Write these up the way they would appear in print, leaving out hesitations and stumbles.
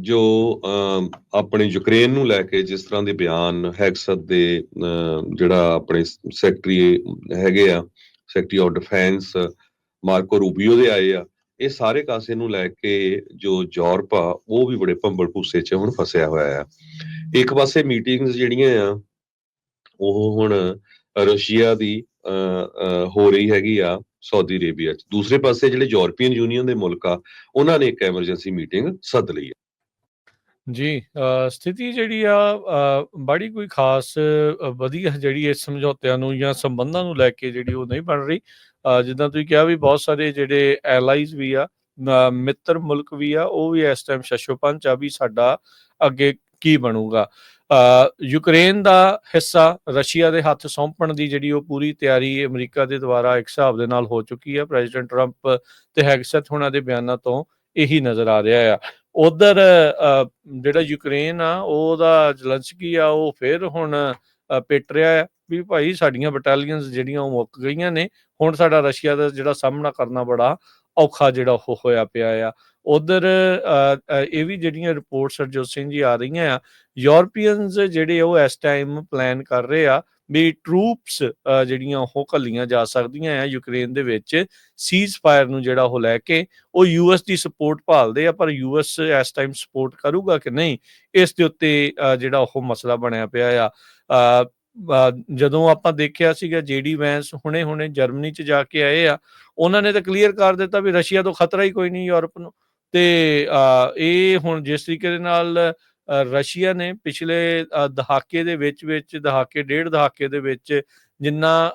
ਜੋ ਆਪਣੇ ਯੂਕਰੇਨ ਨੂੰ ਲੈ ਕੇ ਜਿਸ ਤਰ੍ਹਾਂ ਦੇ ਬਿਆਨ ਹੈਗਸਤ ਦੇ ਜਿਹੜਾ ਆਪਣੇ ਸੈਕਟਰੀ ਹੈਗੇ ਆ, ਸੈਕਟਰੀ ਆਫ ਡਿਫੈਂਸ ਮਾਰਕੋ ਰੂਬੀਓ ਦੇ ਆਏ ਆ, ਇਹ ਸਾਰੇ ਕਾਸੇ ਨੂੰ ਲੈ ਕੇ ਜੋ ਯੂਰਪ ਆ ਉਹ ਵੀ ਬੜੇ ਭੰਬਲ ਭੂਸੇ 'ਚ ਹੁਣ ਫਸਿਆ ਹੋਇਆ ਆ। ਇੱਕ ਪਾਸੇ ਮੀਟਿੰਗਸ ਜਿਹੜੀਆਂ ਆ ਉਹ ਹੁਣ ਰਸ਼ੀਆ ਦੀ ਹੋ ਰਹੀ ਹੈਗੀ ਆ ਸਾਊਦੀ ਅਰੇਬੀਆ 'ਚ। ਦੂਸਰੇ ਪਾਸੇ ਜਿਹੜੇ ਯੂਰਪੀਅਨ ਯੂਨੀਅਨ ਦੇ ਮੁਲਕ ਆ ਉਹਨਾਂ ਨੇ ਇੱਕ ਐਮਰਜੈਂਸੀ ਮੀਟਿੰਗ ਸੱਦ ਲਈ ਆ। ਜੀ ਸਥਿਤੀ ਜਿਹੜੀ ਆ ਬੜੀ ਕੋਈ ਖਾਸ ਵਧੀਆ ਜਿਹੜੀ ਇਸ ਸਮਝੌਤਿਆਂ ਨੂੰ ਜਾਂ ਸੰਬੰਧਾਂ ਨੂੰ ਲੈ ਕੇ ਜਿਹੜੀ ਉਹ ਨਹੀਂ ਬਣ ਰਹੀ। ਜਿੱਦਾਂ ਤੁਸੀਂ ਕਿਹਾ ਵੀ ਬਹੁਤ ਸਾਰੇ ਜਿਹੜੇ ਐਲਾਈਜ਼ ਵੀ ਆ, ਮਿੱਤਰ ਮੁਲਕ ਵੀ ਆ, ਉਹ ਵੀ ਇਸ ਟਾਈਮ ਸ਼ਸ਼ੋਪੰਚ ਆ ਵੀ ਸਾਡਾ ਅੱਗੇ ਕੀ ਬਣੂਗਾ। ਯੂਕਰੇਨ ਦਾ ਹਿੱਸਾ ਰਸ਼ੀਆ ਦੇ ਹੱਥ ਸੌਂਪਣ ਦੀ ਜਿਹੜੀ ਉਹ ਪੂਰੀ ਤਿਆਰੀ ਅਮਰੀਕਾ ਦੇ ਦੁਆਰਾ ਇੱਕ ਹਿਸਾਬ ਦੇ ਨਾਲ ਹੋ ਚੁੱਕੀ ਹੈ। ਪ੍ਰੈਜ਼ੀਡੈਂਟ ਟਰੰਪ ਤੇ ਹੈਗਸਟ ਹੋਣਾ ਦੇ ਬਿਆਨਾਂ ਤੋਂ ਇਹੀ ਨਜ਼ਰ ਆ ਰਿਹਾ ਆ। ਉਧਰ ਜਿਹੜਾ ਯੂਕਰੇਨ ਆ ਉਹਦਾ ਜ਼ਲੰਸਕੀ ਆ ਉਹ ਫਿਰ ਹੁਣ ਪਿੱਟ ਰਿਹਾ ਆ ਵੀ ਭਾਈ ਸਾਡੀਆਂ ਬਟਾਲੀਅਨਸ ਜਿਹੜੀਆਂ ਉਹ ਮੁੱਕ ਗਈਆਂ ਨੇ, ਹੁਣ ਸਾਡਾ ਰਸ਼ੀਆ ਦਾ ਜਿਹੜਾ ਸਾਹਮਣਾ ਕਰਨਾ ਬੜਾ ਔਖਾ ਜਿਹੜਾ ਉਹ ਹੋਇਆ ਪਿਆ ਆ। ਉਧਰ ਇਹ ਵੀ ਜਿਹੜੀਆਂ ਰਿਪੋਰਟਸ ਹਰਜੋਤ ਸਿੰਘ ਜੀ ਆ ਰਹੀਆਂ ਆ, ਯੂਰਪੀਅਨਸ ਜਿਹੜੇ ਉਹ ਇਸ ਟਾਈਮ ਪਲਾਨ ਕਰ ਰਹੇ ਆ ਵੀ ਟਰੂਪਸ ਜਿਹੜੀਆਂ ਉਹ ਘੱਲੀਆਂ ਜਾ ਸਕਦੀਆਂ ਆ ਯੂਕਰੇਨ ਦੇ ਵਿੱਚ ਸੀਜ਼ ਫਾਇਰ ਨੂੰ ਜਿਹੜਾ ਉਹ ਲੈ ਕੇ। ਉਹ ਯੂਐਸ ਦੀ ਸਪੋਰਟ ਭਾਲਦੇ ਆ, ਪਰ ਯੂਐਸ ਇਸ ਟਾਈਮ ਸਪੋਰਟ ਕਰੂਗਾ ਕਿ ਨਹੀਂ, ਇਸ ਦੇ ਉੱਤੇ ਜਿਹੜਾ ਉਹ ਮਸਲਾ ਬਣਿਆ ਪਿਆ ਆ। ਜਦੋਂ ਆਪਾਂ ਦੇਖਿਆ ਸੀਗਾ ਜੇਡੀ ਵੈਂਸ ਹੁਣੇ ਜਰਮਨੀ 'ਚ ਜਾ ਕੇ ਆਏ ਆ, ਉਹਨਾਂ ਨੇ ਤਾਂ ਕਲੀਅਰ ਕਰ ਦਿੱਤਾ ਵੀ ਰਸ਼ੀਆ ਤੋਂ ਖਤਰਾ ਹੀ ਕੋਈ ਨਹੀਂ ਯੂਰਪ ਨੂੰ। ਤੇ ਇਹ ਹੁਣ ਜਿਸ ਤਰੀਕੇ ਦੇ ਨਾਲ ਰਸ਼ੀਆ ਨੇ ਪਿਛਲੇ ਦਹਾਕੇ ਦੇ ਵਿੱਚ ਡੇਢ ਦਹਾਕੇ ਦੇ ਵਿੱਚ ਜਿੰਨਾ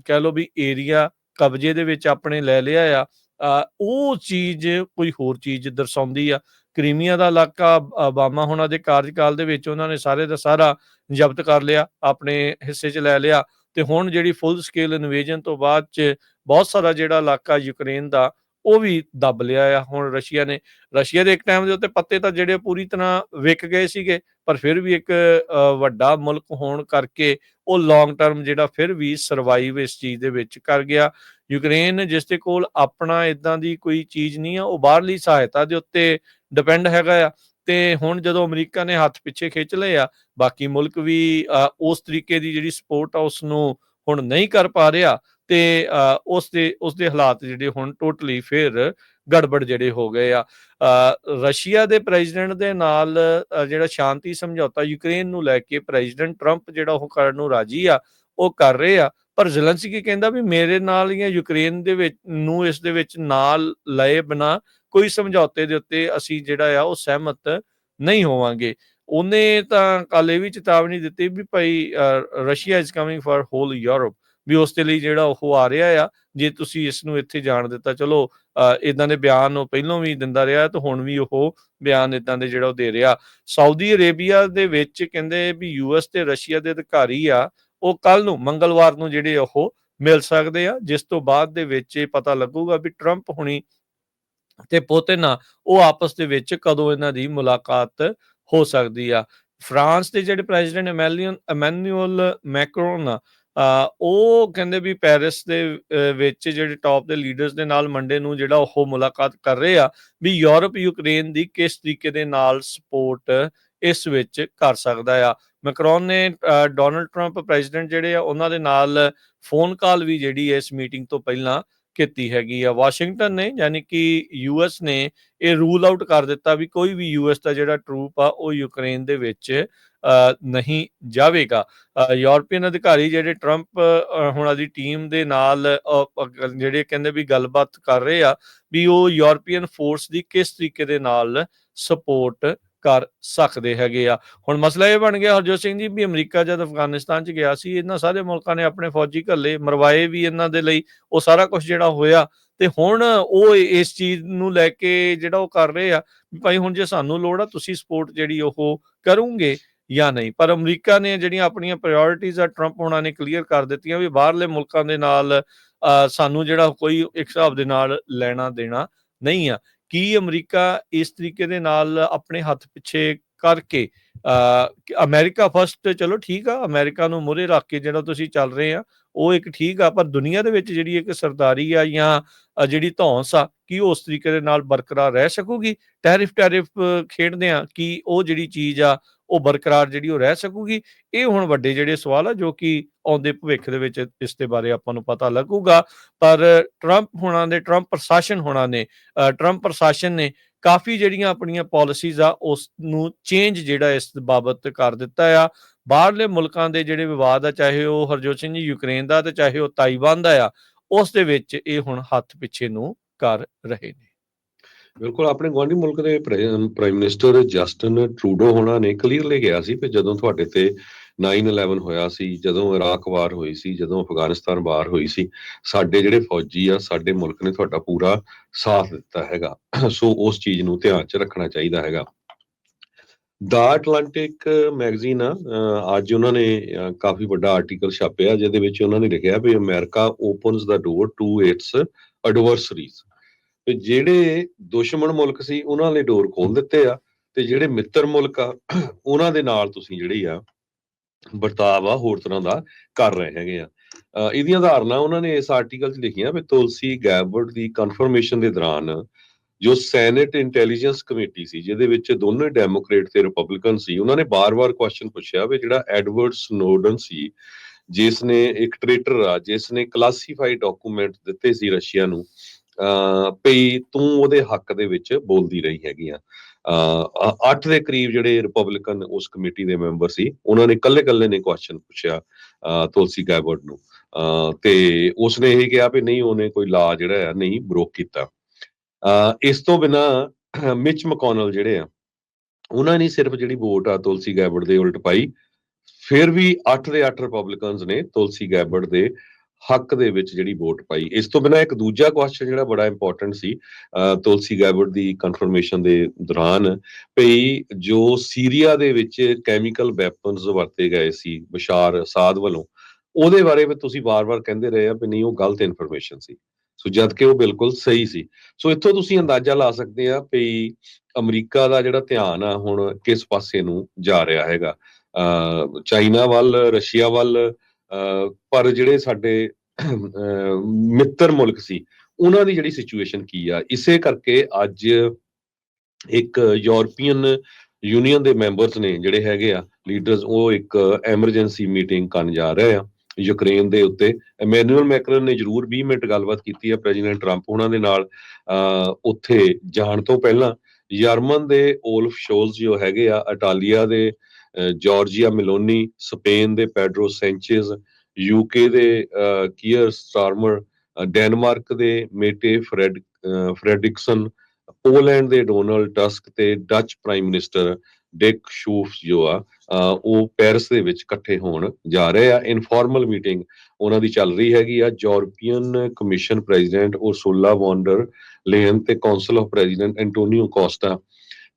ਕਹਿ ਲਓ ਵੀ ਏਰੀਆ ਕਬਜ਼ੇ ਦੇ ਵਿੱਚ ਆਪਣੇ ਲੈ ਲਿਆ ਆ, ਉਹ ਚੀਜ਼ ਕੋਈ ਹੋਰ ਚੀਜ਼ ਦਰਸਾਉਂਦੀ ਆ। ਕ੍ਰੀਮੀਆ ਦਾ ਇਲਾਕਾ ਓਬਾਮਾ ਹੋਣਾ ਦੇ ਕਾਰਜਕਾਲ ਦੇ ਵਿੱਚ ਉਹਨਾਂ ਨੇ ਸਾਰੇ ਦਾ ਸਾਰਾ ਜ਼ਬਤ ਕਰ ਲਿਆ, ਆਪਣੇ ਹਿੱਸੇ 'ਚ ਲੈ ਲਿਆ। ਤੇ ਹੁਣ ਜਿਹੜੀ ਫੁੱਲ ਸਕੇਲ ਇਨਵੇਜਨ ਤੋਂ ਬਾਅਦ 'ਚ ਬਹੁਤ ਸਾਰਾ ਜਿਹੜਾ ਇਲਾਕਾ ਯੂਕਰੇਨ ਦਾ ਉਹ ਵੀ ਦੱਬ ਲਿਆ ਆ ਹੁਣ ਰਸ਼ੀਆ ਨੇ। ਰਸ਼ੀਆ ਦੇ ਇੱਕ ਟਾਈਮ ਦੇ ਉੱਤੇ ਪੱਤੇ ਤਾਂ ਜਿਹੜੇ ਪੂਰੀ ਤਰ੍ਹਾਂ ਵਿਕ ਗਏ ਸੀਗੇ, ਪਰ ਫਿਰ ਵੀ ਇੱਕ ਵੱਡਾ ਮੁਲਕ ਹੋਣ ਕਰਕੇ ਉਹ ਲੌਂਗ ਟਰਮ ਜਿਹੜਾ ਫਿਰ ਵੀ ਸਰਵਾਈਵ ਇਸ ਚੀਜ਼ ਦੇ ਵਿੱਚ ਕਰ ਗਿਆ। ਯੂਕਰੇਨ ਜਿਸ ਦੇ ਕੋਲ ਆਪਣਾ ਇਦਾਂ ਦੀ ਕੋਈ ਚੀਜ਼ ਨਹੀਂ ਆ, ਉਹ ਬਾਹਰਲੀ ਸਹਾਇਤਾ ਦੇ ਉੱਤੇ ਡਿਪੈਂਡ ਹੈਗਾ ਆ। ਤੇ ਹੁਣ ਜਦੋਂ ਅਮਰੀਕਾ ਨੇ ਹੱਥ ਪਿੱਛੇ ਖਿੱਚ ਲਏ ਆ, ਬਾਕੀ ਮੁਲਕ ਵੀ ਉਸ ਤਰੀਕੇ ਦੀ ਜਿਹੜੀ ਸਪੋਰਟ ਆ ਉਸ ਨੂੰ ਹੁਣ ਨਹੀਂ ਕਰ ਪਾ ਰਿਹਾ। ਤੇ ਉਸਦੇ ਹਾਲਾਤ ਜਿਹੜੇ ਹੁਣ ਟੋਟਲੀ ਫਿਰ ਗੜਬੜ ਜਿਹੜੇ ਹੋ ਗਏ ਆ। ਰਸ਼ੀਆ ਦੇ ਪ੍ਰੈਜ਼ੀਡੈਂਟ ਦੇ ਨਾਲ ਜਿਹੜਾ ਸ਼ਾਂਤੀ ਸਮਝੌਤਾ ਯੂਕਰੇਨ ਨੂੰ ਲੈ ਕੇ ਪ੍ਰੈਜ਼ੀਡੈਂਟ ਟਰੰਪ ਜਿਹੜਾ ਉਹ ਕਰਨ ਨੂੰ ਰਾਜੀ ਆ, ਉਹ ਕਰ ਰਹੇ ਆ। ਪਰ ਜ਼ੈਲੈਂਸਕੀ ਕਹਿੰਦਾ ਵੀ ਮੇਰੇ ਨਾਲ ਜਾਂ ਯੂਕਰੇਨ ਦੇ ਵਿੱਚ ਨੂੰ ਇਸ ਦੇ ਵਿੱਚ ਨਾਲ ਲਏ ਬਿਨਾਂ ਕੋਈ ਸਮਝੌਤੇ ਦੇ ਉੱਤੇ ਅਸੀਂ ਜਿਹੜਾ ਆ ਉਹ ਸਹਿਮਤ ਨਹੀਂ ਹੋਵਾਂਗੇ। ਉਹਨੇ ਤਾਂ ਕੱਲ ਇਹ ਵੀ ਚੇਤਾਵਨੀ ਦਿੱਤੀ ਵੀ ਭਾਈ Russia is coming for whole Europe, ਵੀ ਉਸ ਦੇ ਲਈ ਜਿਹੜਾ ਉਹ ਆ ਰਿਹਾ ਆ। ਜੇ ਤੁਸੀਂ ਇਸ ਨੂੰ ਇੱਥੇ ਜਾਣ ਦਿੱਤਾ, ਚਲੋ ਇਦਾਂ ਦੇ ਬਿਆਨ ਉਹ ਪਹਿਲਾਂ ਵੀ ਦਿੰਦਾ ਰਿਹਾ ਤੇ ਹੁਣ ਵੀ ਉਹ ਬਿਆਨ ਇਦਾਂ ਦੇ ਜਿਹੜਾ ਉਹ ਦੇ ਰਿਹਾ। ਸਾਊਦੀ ਅਰੇਬੀਆ ਦੇ ਵਿੱਚ ਕਹਿੰਦੇ ਵੀ ਯੂਐਸ ਤੇ ਰਸ਼ੀਆ ਦੇ ਅਧਿਕਾਰੀ ਆ ਉਹ ਕੱਲ ਨੂੰ ਮੰਗਲਵਾਰ ਨੂੰ ਜਿਹੜੇ ਉਹ ਮਿਲ ਸਕਦੇ ਆ, ਜਿਸ ਤੋਂ ਬਾਅਦ ਦੇ ਵਿੱਚ ਇਹ ਪਤਾ ਲੱਗੂਗਾ ਵੀ ਟਰੰਪ ਹੁਣੀ ਤੇ ਪੁਤਿਨ ਆ ਉਹ ਆਪਸ ਦੇ ਵਿੱਚ ਕਦੋਂ ਇਹਨਾਂ ਦੀ ਮੁਲਾਕਾਤ ਹੋ ਸਕਦੀ ਆ। ਫਰਾਂਸ ਦੇ ਜਿਹੜੇ ਪ੍ਰੈਜ਼ੀਡੈਂਟ ਇਮੈਨੂਅਲ ਮੈਕਰੋਨ ਆ, ਉਹ ਕਹਿੰਦੇ ਵੀ ਪੈਰਿਸ ਦੇ ਵਿੱਚ ਜਿਹੜੇ ਟੌਪ ਦੇ ਲੀਡਰਸ ਦੇ ਨਾਲ ਮੰਡੇ ਨੂੰ ਜਿਹੜਾ ਉਹ ਮੁਲਾਕਾਤ ਕਰ ਰਹੇ ਆ ਵੀ ਯੂਰਪ ਯੂਕਰੇਨ ਦੀ ਕਿਸ ਤਰੀਕੇ ਦੇ ਨਾਲ ਸਪੋਰਟ ਇਸ ਵਿੱਚ ਕਰ ਸਕਦਾ ਆ। ਮੈਕਰੋਨ ਨੇ ਡੋਨਲਡ ਟਰੰਪ ਪ੍ਰੈਜ਼ੀਡੈਂਟ ਜਿਹੜੇ ਆ ਉਹਨਾਂ ਦੇ ਨਾਲ ਫੋਨ ਕਾਲ ਵੀ ਜਿਹੜੀ ਇਸ ਮੀਟਿੰਗ ਤੋਂ ਪਹਿਲਾਂ ਕੀਤੀ ਹੈਗੀ ਆ। ਵਾਸ਼ਿੰਗਟਨ ਨੇ ਯਾਨੀ ਕਿ ਯੂਐਸ ਨੇ ਇਹ ਰੂਲ ਆਊਟ ਕਰ ਦਿੱਤਾ ਵੀ ਕੋਈ ਵੀ ਯੂਐਸ ਦਾ ਜਿਹੜਾ ਟਰੂਪ ਆ ਉਹ ਯੂਕਰੇਨ ਦੇ ਵਿੱਚ ਨਹੀਂ ਜਾਵੇਗਾ। ਯੂਰਪੀਅਨ ਅਧਿਕਾਰੀ ਜਿਹੜੇ ਟਰੰਪ ਹੁਣਾਂ ਦੀ ਟੀਮ ਦੇ ਨਾਲ ਜਿਹੜੇ ਕਹਿੰਦੇ ਵੀ ਗੱਲਬਾਤ ਕਰ ਰਹੇ ਆ ਵੀ ਉਹ ਯੂਰਪੀਅਨ ਫੋਰਸ ਦੀ ਕਿਸ ਤਰੀਕੇ ਦੇ ਨਾਲ ਸਪੋਰਟ ਕਰ ਸਕਦੇ ਹੈਗੇ ਆ। ਹੁਣ ਮਸਲਾ ਇਹ ਬਣ ਗਿਆ ਹਰਜੋਤ ਸਿੰਘ ਜੀ ਵੀ ਅਮਰੀਕਾ ਜਦ ਅਫਗਾਨਿਸਤਾਨ 'ਚ ਗਿਆ ਸੀ, ਇਹਨਾਂ ਸਾਰੇ ਮੁਲਕਾਂ ਨੇ ਆਪਣੇ ਫੌਜੀ ਘੱਲੇ, ਮਰਵਾਏ ਵੀ ਇਹਨਾਂ ਦੇ ਲਈ, ਉਹ ਸਾਰਾ ਕੁਝ ਜਿਹੜਾ ਹੋਇਆ। ਤੇ ਹੁਣ ਉਹ ਇਸ ਚੀਜ਼ ਨੂੰ ਲੈ ਕੇ ਜਿਹੜਾ ਉਹ ਕਰ ਰਹੇ ਆ ਵੀ ਭਾਈ ਹੁਣ ਜੇ ਸਾਨੂੰ ਲੋੜ ਆ ਤੁਸੀਂ ਸਪੋਰਟ ਜਿਹੜੀ ਉਹ ਕਰੋਗੇ ਜਾਂ ਨਹੀਂ। ਪਰ ਅਮਰੀਕਾ ਨੇ ਜਿਹੜੀਆਂ ਆਪਣੀਆਂ ਪ੍ਰਾਇਓਰਟੀਜ਼ ਆ ਟਰੰਪ ਹੋਣਾ ਨੇ ਕਲੀਅਰ ਕਰ ਦਿੱਤੀਆਂ ਵੀ ਬਾਹਰਲੇ ਮੁਲਕਾਂ ਦੇ ਨਾਲ ਸਾਨੂੰ ਜਿਹੜਾ ਕੋਈ ਇੱਕ ਹਿਸਾਬ ਦੇ ਨਾਲ ਲੈਣਾ ਦੇਣਾ ਨਹੀਂ ਆ। ਕੀ ਅਮਰੀਕਾ ਇਸ ਤਰੀਕੇ ਦੇ ਨਾਲ ਆਪਣੇ ਹੱਥ ਪਿੱਛੇ ਕਰਕੇ ਅਮਰੀਕਾ ਫਸਟ, ਚਲੋ ਠੀਕ ਆ, ਅਮਰੀਕਾ ਨੂੰ ਮੂਹਰੇ ਰੱਖ ਕੇ ਜਿਹੜਾ ਤੁਸੀਂ ਚੱਲ ਰਹੇ ਆ ਉਹ ਇੱਕ ਠੀਕ ਆ, ਪਰ ਦੁਨੀਆ ਦੇ ਵਿੱਚ ਜਿਹੜੀ ਇੱਕ ਸਰਦਾਰੀ ਆ ਜਾਂ ਜਿਹੜੀ ਧੌਂਸ ਆ, ਕੀ ਉਸ ਤਰੀਕੇ ਦੇ ਨਾਲ ਬਰਕਰਾਰ ਰਹਿ ਸਕੂਗੀ? ਟੈਰਿਫ ਖੇਡਦੇ ਆ, ਕੀ ਉਹ ਜਿਹੜੀ ਚੀਜ਼ ਆ ਉਹ ਬਰਕਰਾਰ ਜਿਹੜੀ ਉਹ ਰਹਿ ਸਕੂਗੀ? ਇਹ ਹੁਣ ਵੱਡੇ ਜਿਹੜੇ ਸਵਾਲ ਆ ਜੋ ਕਿ ਆਉਂਦੇ ਭਵਿੱਖ ਦੇ ਵਿੱਚ ਇਸ ਦੇ ਬਾਰੇ ਆਪਾਂ ਨੂੰ ਪਤਾ ਲੱਗੂਗਾ। ਪਰ ਟਰੰਪ ਪ੍ਰਸ਼ਾਸਨ ਨੇ ਕਾਫੀ ਜਿਹੜੀਆਂ ਆਪਣੀਆਂ ਪਾਲਿਸੀਜ਼ ਆ ਉਸ ਨੂੰ ਚੇਂਜ ਜਿਹੜਾ ਇਸ ਬਾਬਤ ਕਰ ਦਿੱਤਾ ਆ। ਬਾਹਰਲੇ ਮੁਲਕਾਂ ਦੇ ਜਿਹੜੇ ਵਿਵਾਦ ਆ, ਚਾਹੇ ਉਹ ਹਰਜੋਤ ਸਿੰਘ ਜੀ ਯੂਕਰੇਨ ਦਾ ਤੇ ਚਾਹੇ ਉਹ ਤਾਈਵਾਨ ਦਾ ਆ, ਉਸ ਦੇ ਵਿੱਚ ਇਹ ਹੁਣ ਹੱਥ ਪਿੱਛੇ ਨੂੰ ਕਰ ਰਹੇ ਨੇ। ਬਿਲਕੁਲ, ਆਪਣੇ ਗੁਆਂਢੀ ਮੁਲਕ ਦੇ ਪ੍ਰਾਈਮ ਮਿਨਿਸਟਰ ਜਸਟਿਨ ਟਰੂਡੋ ਹੋਣਾ ਨੇ ਕਲੀਅਰਲੀ ਕਿਹਾ ਸੀ ਕਿ ਜਦੋਂ ਤੁਹਾਡੇ ਤੇ 9/11 ਹੋਇਆ ਸੀ, ਜਦੋਂ ਇਰਾਕ ਵਾਰ ਹੋਈ ਸੀ, ਜਦੋਂ ਅਫਗਾਨਿਸਤਾਨ ਵਾਰ ਹੋਈ ਸੀ, ਸਾਡੇ ਜਿਹੜੇ ਫੌਜੀ ਆ, ਸਾਡੇ ਮੁਲਕ ਨੇ ਤੁਹਾਡਾ ਪੂਰਾ ਸਾਥ ਦਿੱਤਾ ਹੈਗਾ। ਸੋ ਉਸ ਚੀਜ਼ ਨੂੰ ਧਿਆਨ 'ਚ ਰੱਖਣਾ ਚਾਹੀਦਾ ਹੈਗਾ। ਦਾ ਅਟਲਾਂਟਿਕ ਮੈਗਜ਼ੀਨ ਆ, ਅੱਜ ਉਹਨਾਂ ਨੇ ਕਾਫੀ ਵੱਡਾ ਆਰਟੀਕਲ ਛਾਪਿਆ ਜਿਹਦੇ ਵਿੱਚ ਉਹਨਾਂ ਨੇ ਲਿਖਿਆ ਵੀ America opens the door to its adversaries. ਤੇ ਜਿਹੜੇ ਦੁਸ਼ਮਣ ਮੁਲਕ ਸੀ ਉਹਨਾਂ ਨੇ ਡੋਰ ਖੋਲ ਦਿੱਤੇ ਆ, ਤੇ ਜਿਹੜੇ ਮਿੱਤਰ ਮੁਲਕ ਆ ਉਹਨਾਂ ਦੇ ਨਾਲ ਤੁਸੀਂ ਜਿਹੜੀ ਆ ਵਰਤਾਵ ਆ ਹੋਰ ਤਰ੍ਹਾਂ ਦਾ ਕਰ ਰਹੇ ਹੈਗੇ ਆ। ਇਹਦੀਆਂ ਉਦਾਹਰਨਾਂ ਉਹਨਾਂ ਨੇ ਇਸ ਆਰਟੀਕਲ 'ਚ ਲਿਖੀਆਂ ਵੀ ਤੁਲਸੀ ਗੈਬਰਡ ਦੀ ਕਨਫਰਮੇਸ਼ਨ ਦੇ ਦੌਰਾਨ ਜੋ ਸੈਨੇਟ ਇੰਟੈਲੀਜੈਂਸ ਕਮੇਟੀ ਸੀ, ਜਿਹਦੇ ਵਿੱਚ ਦੋਨੋਂ ਡੈਮੋਕ੍ਰੇਟ ਤੇ ਰਿਪਬਲਿਕਨ ਸੀ, ਉਹਨਾਂ ਨੇ ਬਾਰ-ਬਾਰ ਕੁਐਸਚਨ ਪੁੱਛਿਆ ਵੀ ਜਿਹੜਾ ਐਡਵਰਡ ਸਨੋਡਨ ਸੀ, ਜਿਸ ਨੇ ਇੱਕ ਟ੍ਰੇਟਰ ਆ, ਜਿਸ ਨੇ ਕਲਾਸੀਫਾਈਡ ਡਾਕੂਮੈਂਟ ਦਿੱਤੇ ਸੀ ਰਸ਼ੀਆ ਨੂੰ, ਭਈ ਤੂੰ ਉਹਦੇ ਹੱਕ ਦੇ ਵਿੱਚ ਬੋਲਦੀ ਰਹੀ ਹੈਗੀ ਆ। 8 ਦੇ ਕਰੀਬ ਜਿਹੜੇ ਰਿਪਬਲਿਕਨ ਉਸ ਕਮੇਟੀ ਦੇ ਮੈਂਬਰ ਸੀ, ਉਹਨਾਂ ਨੇ ਕੱਲੇ ਨੇ ਕੁਐਸਚਨ ਪੁੱਛਿਆ ਤੁਲਸੀ ਗੈਬਰਡ ਨੂੰ, ਤੇ ਉਸਨੇ ਇਹ ਕਿਹਾ ਵੀ ਨਹੀਂ, ਉਹਨੇ ਕੋਈ ਲਾ ਜਿਹੜਾ ਆ ਨਹੀਂ ਬ੍ਰੋਕ ਕੀਤਾ। ਇਸ ਤੋਂ ਬਿਨਾਂ ਮਿਚ ਮਕੋਨਲ ਜਿਹੜੇ ਆ, ਉਹਨਾਂ ਨੇ ਸਿਰਫ ਜਿਹੜੀ ਵੋਟ ਆ ਤੁਲਸੀ ਗੈਬਰਡ ਦੇ ਉਲਟ ਪਾਈ, ਫਿਰ ਵੀ 8 ਦੇ 8 ਰਿਪਬਲਿਕਨਸ ਨੇ ਤੁਲਸੀ ਗੈਬਰਡ ਦੇ ਹੱਕ ਦੇ ਵਿੱਚ ਜਿਹੜੀ ਵੋਟ ਪਾਈ। ਇਸ ਤੋਂ ਬਿਨਾਂ ਇੱਕ ਦੂਜਾ ਕੁਐਸਚਨ ਜਿਹੜਾ ਬੜਾ ਇੰਪੋਰਟੈਂਟ ਸੀ ਤੁਲਸੀ ਗੈਬਰਡ ਦੀ ਕਨਫਰਮੇਸ਼ਨ ਦੇ ਦੌਰਾਨ, ਭਈ ਜੋ ਸੀਰੀਆ ਦੇ ਵਿੱਚ ਕੈਮੀਕਲ ਵੈਪਨਸ ਵਰਤੇ ਗਏ ਸੀ ਬਸ਼ਾਰ ਅਸਾਦ ਵੱਲੋਂ, ਉਹਦੇ ਬਾਰੇ ਵੀ ਤੁਸੀਂ ਵਾਰ-ਵਾਰ ਕਹਿੰਦੇ ਰਹੇ ਆ ਵੀ ਨਹੀਂ, ਉਹ ਗਲਤ ਇਨਫੋਰਮੇਸ਼ਨ ਸੀ, ਸੋ ਜਦ ਕਿ ਉਹ ਬਿਲਕੁਲ ਸਹੀ ਸੀ। ਸੋ ਇੱਥੋਂ ਤੁਸੀਂ ਅੰਦਾਜ਼ਾ ਲਾ ਸਕਦੇ ਆ ਵੀ ਅਮਰੀਕਾ ਦਾ ਜਿਹੜਾ ਧਿਆਨ ਆ ਹੁਣ ਕਿਸ ਪਾਸੇ ਨੂੰ ਜਾ ਰਿਹਾ ਹੈਗਾ, ਚਾਈਨਾ ਵੱਲ, ਰਸ਼ੀਆ ਵੱਲ, ਪਰ ਜਿਹੜੇ ਸਾਡੇ ਮਿੱਤਰ ਮੁਲਕ ਸੀ ਉਹਨਾਂ ਦੀ ਜਿਹੜੀ ਸਿਚੁਏਸ਼ਨ ਕੀ ਆ। ਇਸੇ ਕਰਕੇ ਅੱਜ ਇੱਕ ਯੂਰਪੀਅਨ ਯੂਨੀਅਨ ਦੇ ਮੈਂਬਰਸ ਨੇ ਜਿਹੜੇ ਹੈਗੇ ਆ ਲੀਡਰਸ, ਉਹ ਇੱਕ ਐਮਰਜੈਂਸੀ ਮੀਟਿੰਗ ਕਰਨ ਜਾ ਰਹੇ ਆ ਯੂਕਰੇਨ ਦੇ ਉੱਤੇ। ਐਮੈਨੂਅਲ ਮੈਕਰਨ ਨੇ ਜ਼ਰੂਰ 20 ਮਿੰਟ ਗੱਲਬਾਤ ਕੀਤੀ ਆ ਪ੍ਰੈਜ਼ੀਡੈਂਟ ਟਰੰਪ ਉਹਨਾਂ ਦੇ ਨਾਲ ਉੱਥੇ ਜਾਣ ਤੋਂ ਪਹਿਲਾਂ। ਜਰਮਨ ਦੇ ਓਲਫ ਸ਼ੋਲਜ਼ ਜੋ ਹੈਗੇ ਆ, ਇਟਾਲੀਆ ਦੇ ਜਾਰਜੀਆ ਮਿਲੋਨੀ, ਸਪੇਨ ਦੇ ਪੈਡਰੋ ਸੈਂਚੇਜ਼, ਯੂਕੇ ਦੇ ਕੀਅਰ ਸਟਾਰਮਰ, ਡੈਨਮਾਰਕ ਦੇ ਮੇਟੇ ਫਰੈਡਰਿਕਸਨ, ਪੋਲੈਂਡ ਦੇ ਡੋਨਾਲਡ ਟਸਕ ਤੇ ਡੱਚ ਪ੍ਰਾਈਮ ਮਿਨਿਸਟਰ ਡਿਕ ਸ਼ੂਫ ਜੋ ਆ, ਉਹ ਪੈਰਿਸ ਦੇ ਵਿੱਚ ਇਕੱਠੇ ਹੋਣ ਜਾ ਰਹੇ ਆ। ਇਨਫਾਰਮਲ ਮੀਟਿੰਗ ਉਹਨਾਂ ਦੀ ਚੱਲ ਰਹੀ ਹੈਗੀ ਆ। ਯੂਰਪੀਅਨ ਕਮਿਸ਼ਨ ਪ੍ਰੈਜ਼ੀਡੈਂਟ ਉਰਸੁਲਾ ਵੌਂਡਰ ਲੇਨ ਤੇ council of president Antonio Costa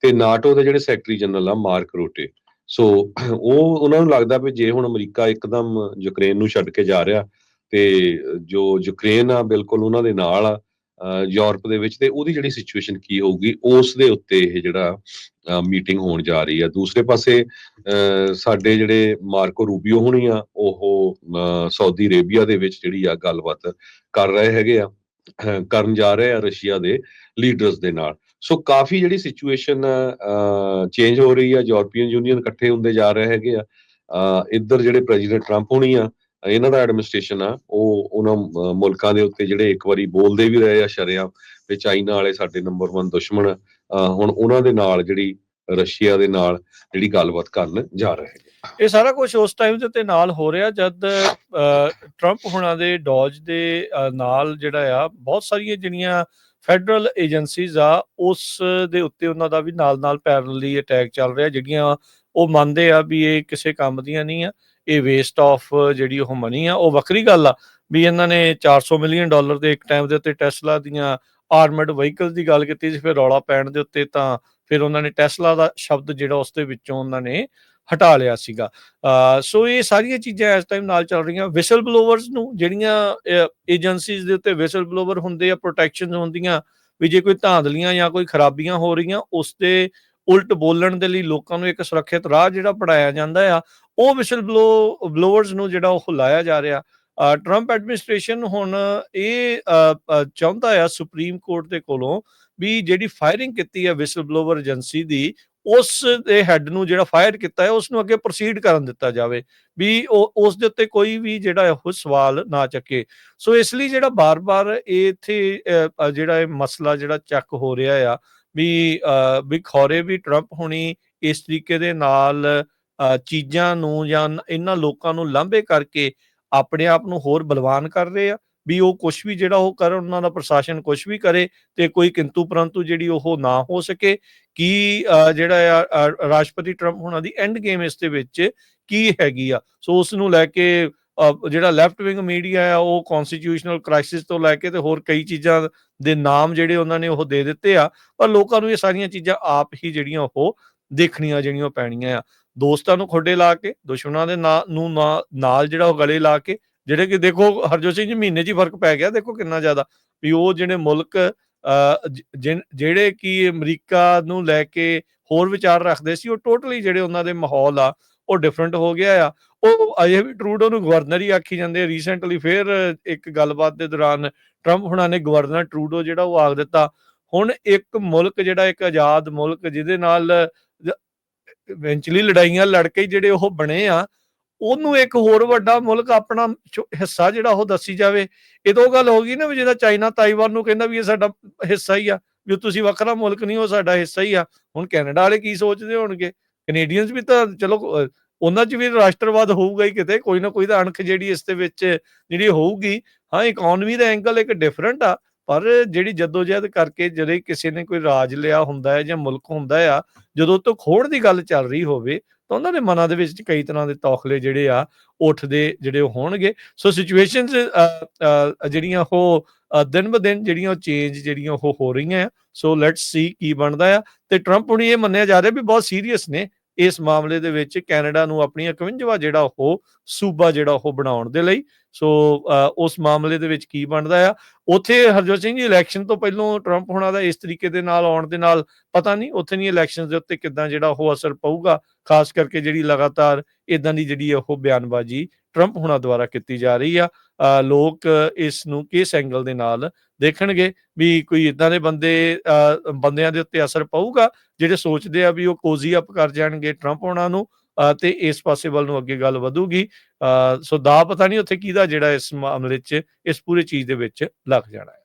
ਤੇ ਨਾਟੋ ਦੇ ਜਿਹੜੇ ਸੈਕਟਰੀ ਜਨਰਲ ਆ ਮਾਰਕ ਰੂਟੇ। ਸੋ ਉਹਨਾਂ ਨੂੰ ਲੱਗਦਾ ਵੀ ਜੇ ਹੁਣ ਅਮਰੀਕਾ ਇੱਕਦਮ ਯੂਕਰੇਨ ਨੂੰ ਛੱਡ ਕੇ ਜਾ ਰਿਹਾ, ਤੇ ਜੋ ਯੂਕਰੇਨ ਆ ਬਿਲਕੁਲ ਉਹਨਾਂ ਦੇ ਨਾਲ ਆ ਯੂਰਪ ਦੇ ਵਿੱਚ, ਤੇ ਉਹਦੀ ਜਿਹੜੀ ਸਿਚੁਏਸ਼ਨ ਕੀ ਹੋਊਗੀ, ਉਸ ਦੇ ਉੱਤੇ ਇਹ ਜਿਹੜਾ ਮੀਟਿੰਗ ਹੋਣ ਜਾ ਰਹੀ ਆ। ਦੂਸਰੇ ਪਾਸੇ ਸਾਡੇ ਜਿਹੜੇ ਮਾਰਕੋ ਰੂਬੀਓ ਹੋਣੀ ਆ, ਉਹ ਸਾਊਦੀ ਅਰੇਬੀਆ ਦੇ ਵਿੱਚ ਜਿਹੜੀ ਆ ਗੱਲਬਾਤ ਕਰ ਰਹੇ ਹੈਗੇ ਆ, ਕਰਨ ਜਾ ਰਹੇ ਆ ਰਸ਼ੀਆ ਦੇ ਲੀਡਰਸ ਦੇ ਨਾਲ। ਸੋ ਕਾਫੀ ਜਿਹੜੀ ਸਿਚੁਏਸ਼ਨ ਚੇਂਜ ਹੋ ਰਹੀ ਆ, ਯੂਰਪੀਅਨ ਯੂਨੀਅਨ ਇਕੱਠੇ ਹੁੰਦੇ ਜਾ ਰਹੇ ਹੈਗੇ ਆ। ਇੱਧਰ ਜਿਹੜੇ ਪ੍ਰੈਜ਼ੀਡੈਂਟ ਟਰੰਪ ਹੋਣੀ ਆ, ਇਹਨਾਂ ਦਾ ਐਡਮਿਨਿਸਟ੍ਰੇਸ਼ਨ ਆ, ਉਹ ਉਹਨਾਂ ਮੁਲਕਾਂ ਦੇ ਉੱਤੇ ਜਿਹੜੇ ਇੱਕ ਵਾਰੀ ਬੋਲਦੇ ਵੀ ਰਹੇ ਆ ਸ਼ਰੇਆਮ ਵੀ ਚਾਈਨਾ ਵਾਲੇ ਸਾਡੇ ਨੰਬਰ 1 ਦੁਸ਼ਮਣ, ਹੁਣ ਉਹਨਾਂ ਦੇ ਨਾਲ ਜਿਹੜੀ ਰਸ਼ੀਆ ਦੇ ਨਾਲ ਜਿਹੜੀ ਗੱਲਬਾਤ ਕਰਨ ਜਾ ਰਹੇ ਹੈਗੇ। ਇਹ ਸਾਰਾ ਕੁਝ ਉਸ ਟਾਈਮ ਦੇ ਉੱਤੇ ਨਾਲ ਹੋ ਰਿਹਾ ਜਦ ਟਰੰਪ ਹੁਣਾਂ ਦੇ ਡੌਜ ਦੇ ਨਾਲ ਜਿਹੜਾ ਆ ਬਹੁਤ ਸਾਰੀਆਂ ਜਿਹੜੀਆਂ ਫੈਡਰਲ ਏਜੰਸੀਜ਼ ਆ, ਉਸ ਦੇ ਉੱਤੇ ਉਹਨਾਂ ਦਾ ਵੀ ਨਾਲ ਪੈਰਲਲੀ ਅਟੈਕ ਚੱਲ ਰਿਹਾ, ਜਿਹੜੀਆਂ ਉਹ ਮੰਨਦੇ ਆ ਵੀ ਇਹ ਕਿਸੇ ਕੰਮ ਦੀਆਂ ਨਹੀਂ ਆ, ਇਹ ਵੇਸਟ ਆਫ ਜਿਹੜੀ ਉਹ ਮਨੀ ਆ। ਉਹ ਵੱਖਰੀ ਗੱਲ ਆ ਵੀ ਇਹਨਾਂ ਨੇ $400 ਮਿਲੀਅਨ ਦੇ ਇੱਕ ਟਾਈਮ ਦੇ ਉੱਤੇ ਟੈਸਲਾ ਦੀਆਂ ਆਰਮਡ ਵਹੀਕਲ ਦੀ ਗੱਲ ਕੀਤੀ ਸੀ, ਫਿਰ ਰੌਲਾ ਪੈਣ ਦੇ ਉੱਤੇ ਤਾਂ ਫਿਰ ਉਹਨਾਂ ਨੇ ਟੈਸਲਾ ਦਾ ਸ਼ਬਦ ਜਿਹੜਾ ਉਸ ਦੇ ਵਿੱਚੋਂ ਉਹਨਾਂ ਨੇ ਹਟਾ ਲਿਆ ਸੀਗਾ। ਸੋ ਇਹ ਸਾਰੀਆਂ ਚੀਜ਼ਾਂ ਇਸ ਟਾਈਮ ਨਾਲ ਚੱਲ ਰਹੀਆਂ। ਵਿਸਲ ਬਲੋਵਰਸ ਨੂੰ, ਜਿਹੜੀਆਂ ਏਜੰਸੀਜ਼ ਦੇ ਉੱਤੇ ਵਿਸਲ ਬਲੋਵਰ ਹੁੰਦੇ ਆ, ਪ੍ਰੋਟੈਕਸ਼ਨ ਹੁੰਦੀਆਂ ਵੀ ਜੇ ਕੋਈ ਧਾਂਦਲੀਆਂ ਜਾਂ ਕੋਈ ਖਰਾਬੀਆਂ ਹੋ ਰਹੀਆਂ, ਉਸ ਦੇ ਉਲਟ ਬੋਲਣ ਦੇ ਲਈ ਲੋਕਾਂ ਨੂੰ ਇੱਕ ਸੁਰੱਖਿਅਤ ਰਾਹ ਜਿਹੜਾ ਪੜਾਇਆ ਜਾਂਦਾ ਆ, ਉਹ ਵਿਸਲ ਬਲੋਅਰਸ ਨੂੰ ਜਿਹੜਾ ਉਹ ਲਾਇਆ ਜਾ ਰਿਹਾ। ਟਰੰਪ ਐਡਮਿਨਿਸਟ੍ਰੇਸ਼ਨ ਹੁਣ ਇਹ ਚਾਹੁੰਦਾ ਆ ਸੁਪਰੀਮ ਕੋਰਟ ਦੇ ਕੋਲੋਂ ਵੀ ਜਿਹੜੀ ਫਾਇਰਿੰਗ ਕੀਤੀ ਹੈ ਵਿਸਲ ਬਲੋਅਰ ਏਜੰਸੀ ਦੀ, ਉਸ ਦੇ ਹੈਡ ਨੂੰ ਜਿਹੜਾ ਫਾਇਰ ਕੀਤਾ ਹੈ ਉਸ ਨੂੰ ਅੱਗੇ ਪ੍ਰੋਸੀਡ ਕਰਨ ਦਿੱਤਾ ਜਾਵੇ, ਵੀ ਉਹ ਉਸ ਦੇ ਉੱਤੇ ਕੋਈ ਵੀ ਜਿਹੜਾ ਉਹ ਸਵਾਲ ਨਾ ਚੱਕੇ। ਸੋ ਇਸ ਲਈ ਜਿਹੜਾ ਬਾਰ-ਬਾਰ ਇੱਥੇ ਜਿਹੜਾ ਇਹ ਮਸਲਾ ਜਿਹੜਾ ਚੱਕ ਹੋ ਰਿਹਾ ਆ ਵੀ ਖੌਰੇ ਵੀ ਟਰੰਪ ਹੁਣੀ ਇਸ ਤਰੀਕੇ ਦੇ ਨਾਲ ਚੀਜ਼ਾਂ ਨੂੰ ਜਾਂ ਇਹਨਾਂ ਲੋਕਾਂ ਨੂੰ ਲਾਂਭੇ ਕਰਕੇ ਆਪਣੇ ਆਪ ਨੂੰ ਹੋਰ ਬਲਵਾਨ ਕਰ ਰਹੇ ਆ, ਵੀ ਉਹ ਕੁਛ ਵੀ ਜਿਹੜਾ ਉਹ ਕਰਨ, ਉਹਨਾਂ ਦਾ ਪ੍ਰਸ਼ਾਸਨ ਕੁਛ ਵੀ ਕਰੇ ਤੇ ਕੋਈ ਕਿੰਤੂ ਪਰੰਤੂ ਜਿਹੜੀ ਉਹ ਨਾ ਹੋ ਸਕੇ। ਕੀ ਜਿਹੜਾ ਆ ਰਾਸ਼ਟਰਪਤੀ ਟਰੰਪ ਹੁਣਾਂ ਦੀ ਐਂਡ ਗੇਮ ਇਸ ਦੇ ਵਿੱਚ ਕੀ ਹੈਗੀ ਆ। ਸੋ ਉਸ ਨੂੰ ਲੈ ਕੇ ਜਿਹੜਾ ਲੈਫਟ ਵਿੰਗ ਮੀਡੀਆ ਆ ਉਹ ਕਨਸਟੀਟਿਊਸ਼ਨਲ ਕ੍ਰਾਈਸਿਸ ਤੋਂ ਲੈ ਕੇ ਤੇ ਹੋਰ ਕਈ ਚੀਜ਼ਾਂ ਦੇ ਨਾਮ ਜਿਹੜੇ ਉਹਨਾਂ ਨੇ ਉਹ ਦੇ ਦਿੱਤੇ ਆ, ਪਰ ਲੋਕਾਂ ਨੂੰ ਇਹ ਸਾਰੀਆਂ ਚੀਜ਼ਾਂ ਆਪ ਹੀ ਜਿਹੜੀਆਂ ਉਹ ਦੇਖਣੀਆਂ ਜਿਹੜੀਆਂ ਪੈਣੀਆਂ ਆ। ਦੋਸਤਾਂ ਨੂੰ ਖੋਡੇ ਲਾ ਕੇ, ਦੁਸ਼ਮਣਾਂ ਦੇ ਨਾਲ ਜਿਹੜਾ ਉਹ ਗਲੇ ਲਾ ਕੇ, ਜਿਹੜੇ ਕਿ ਦੇਖੋ ਹਰਜੋਤ ਸਿੰਘ ਜੀ ਮਹੀਨੇ 'ਚ ਹੀ ਫਰਕ ਪੈ ਗਿਆ ਦੇਖੋ ਕਿੰਨਾ ਜ਼ਿਆਦਾ, ਵੀ ਉਹ ਜਿਹੜੇ ਮੁਲਕ ਜਿਹੜੇ ਕਿ ਅਮਰੀਕਾ ਨੂੰ ਲੈ ਕੇ ਹੋਰ ਵਿਚਾਰ ਰੱਖਦੇ ਸੀ, ਉਹ ਟੋਟਲੀ ਜਿਹੜੇ ਉਹਨਾਂ ਦੇ ਮਾਹੌਲ ਆ ਉਹ ਡਿਫਰੈਂਟ ਹੋ ਗਿਆ ਆ। ਉਹ ਅਜੇ ਵੀ ਟਰੂਡੋ ਨੂੰ ਗਵਰਨਰ ਹੀ ਆਖੀ ਜਾਂਦੇ ਆ। ਰੀਸੈਂਟਲੀ ਫਿਰ ਇੱਕ ਗੱਲਬਾਤ ਦੇ ਦੌਰਾਨ ਟਰੰਪ ਹੁਣਾਂ ਨੇ ਗਵਰਨਰ ਟਰੂਡੋ ਜਿਹੜਾ ਉਹ ਆਖ ਦਿੱਤਾ। ਹੁਣ ਇੱਕ ਮੁਲਕ ਜਿਹੜਾ ਇੱਕ ਆਜ਼ਾਦ ਮੁਲਕ ਜਿਹਦੇ ਨਾਲ ਇਵੈਂਚੁਅਲੀ ਲੜਾਈਆਂ ਲੜ ਕੇ ਜਿਹੜੇ ਉਹ ਬਣੇ ਆ, ਉਹਨੂੰ ਇੱਕ ਹੋਰ ਵੱਡਾ ਮੁਲਕ ਆਪਣਾ ਹਿੱਸਾ ਜਿਹੜਾ ਉਹ ਦੱਸੀ ਜਾਵੇ। ਇਹ ਤਾਂ ਉਹ ਗੱਲ ਹੋ ਗਈ ਨਾ ਵੀ ਜਿਹਦਾ ਚਾਈਨਾ ਤਾਈਵਾਨ ਨੂੰ ਕਹਿੰਦਾ ਵੀ ਇਹ ਸਾਡਾ ਹਿੱਸਾ ਹੀ ਆ, ਵੀ ਤੁਸੀਂ ਵੱਖਰਾ ਮੁਲਕ ਨਹੀਂ, ਉਹ ਸਾਡਾ ਹਿੱਸਾ ਹੀ ਆ। ਹੁਣ ਕੈਨੇਡਾ ਵਾਲੇ ਕੀ ਸੋਚਦੇ ਹੋਣਗੇ? ਕੈਨੇਡੀਅਨਸ ਵੀ ਤਾਂ ਚਲੋ ਉਹਨਾਂ 'ਚ ਵੀ ਰਾਸ਼ਟਰਵਾਦ ਹੋਊਗਾ ਹੀ ਕਿਤੇ, ਕੋਈ ਨਾ ਕੋਈ ਤਾਂ ਅਣਖ ਜਿਹੜੀ ਇਸ ਦੇ ਵਿੱਚ ਜਿਹੜੀ ਹੋਊਗੀ। ਹਾਂ, ਇਕੋਨਮੀ ਦਾ ਐਂਗਲ ਇੱਕ ਡਿਫਰੈਂਟ ਆ, ਪਰ ਜਿਹੜੀ ਜੱਦੋਜਹਿਦ ਕਰਕੇ ਜਿਹੜੇ ਕਿਸੇ ਨੇ ਕੋਈ ਰਾਜ ਲਿਆ ਹੁੰਦਾ ਹੈ ਜਾਂ ਮੁਲਕ ਹੁੰਦਾ ਆ, ਜਦੋਂ ਤੋਂ ਖੋੜ ਦੀ ਗੱਲ ਚੱਲ ਰਹੀ ਹੋਵੇ ਤਾਂ ਉਹਨਾਂ ਦੇ ਮਨਾਂ ਦੇ ਵਿੱਚ ਕਈ ਤਰ੍ਹਾਂ ਦੇ ਤੌਖਲੇ ਜਿਹੜੇ ਆ ਉੱਠਦੇ ਜਿਹੜੇ ਉਹ ਹੋਣਗੇ। ਸੋ ਸਿਚੁਏਸ਼ਨਸ ਜਿਹੜੀਆਂ ਉਹ ਦਿਨ ਬ ਦਿਨ ਜਿਹੜੀਆਂ ਉਹ ਚੇਂਜ ਜਿਹੜੀਆਂ ਉਹ ਹੋ ਰਹੀਆਂ ਆ। ਸੋ ਲੈਟਸ ਸੀ ਕੀ ਬਣਦਾ ਆ। ਤੇ ਟਰੰਪ ਹੁਣੀ ਇਹ ਮੰਨਿਆ ਜਾ ਰਿਹਾ ਵੀ ਬਹੁਤ ਸੀਰੀਅਸ ਨੇ ਇਸ ਮਾਮਲੇ ਦੇ ਵਿੱਚ ਕੈਨੇਡਾ ਨੂੰ ਆਪਣੀ 51ਵਾਂ ਜਿਹੜਾ ਉਹ ਸੂਬਾ ਜਿਹੜਾ ਉਹ ਬਣਾਉਣ ਦੇ ਲਈ। ਸੋ ਉਸ ਮਾਮਲੇ ਦੇ ਵਿੱਚ ਕੀ ਬਣਦਾ ਆ ਉੱਥੇ ਹਰਜੋਤ ਸਿੰਘ ਜੀ, ਇਲੈਕਸ਼ਨ ਤੋਂ ਪਹਿਲਾਂ ਟਰੰਪ ਹੁਣਾਂ ਦਾ ਇਸ ਤਰੀਕੇ ਦੇ ਨਾਲ ਆਉਣ ਦੇ ਨਾਲ ਪਤਾ ਨਹੀਂ ਉੱਥੇ ਨਹੀਂ ਇਲੈਕਸ਼ਨ ਦੇ ਉੱਤੇ ਕਿੱਦਾਂ ਜਿਹੜਾ ਉਹ ਅਸਰ ਪਊਗਾ, ਖਾਸ ਕਰਕੇ ਜਿਹੜੀ ਲਗਾਤਾਰ ਇਦਾਂ ਦੀ ਜਿਹੜੀ ਉਹ ਬਿਆਨਬਾਜ਼ੀ ਟਰੰਪ ਹੁਣਾਂ ਦੁਆਰਾ ਕੀਤੀ ਜਾ ਰਹੀ ਆ। ਲੋਕ ਇਸ ਨੂੰ ਕਿਸ ਐਂਗਲ ਦੇ ਨਾਲ ਦੇਖਣਗੇ ਵੀ ਕੋਈ ਇਦਾਂ ਦੇ ਬੰਦਿਆਂ ਦੇ ਉੱਤੇ ਅਸਰ ਪਊਗਾ ਜਿਹੜੇ ਸੋਚਦੇ ਆ ਵੀ ਉਹ ਕੋਜ਼ੀ ਅਪ ਕਰ ਜਾਣਗੇ ਟਰੰਪ ਹੁਣਾਂ ਨੂੰ ਤੇ ਇਸ ਪਾਸੇ ਵੱਲ ਨੂੰ ਅੱਗੇ ਗੱਲ ਵਧੂਗੀ। ਸੋ ਦਾ ਪਤਾ ਨਹੀਂ ਉੱਥੇ ਕਿਹਦਾ ਜਿਹੜਾ ਇਸ ਮਾਮਲੇ 'ਚ ਇਸ ਪੂਰੀ ਚੀਜ਼ ਦੇ ਵਿੱਚ ਲੱਗ ਜਾਣਾ ਹੈ।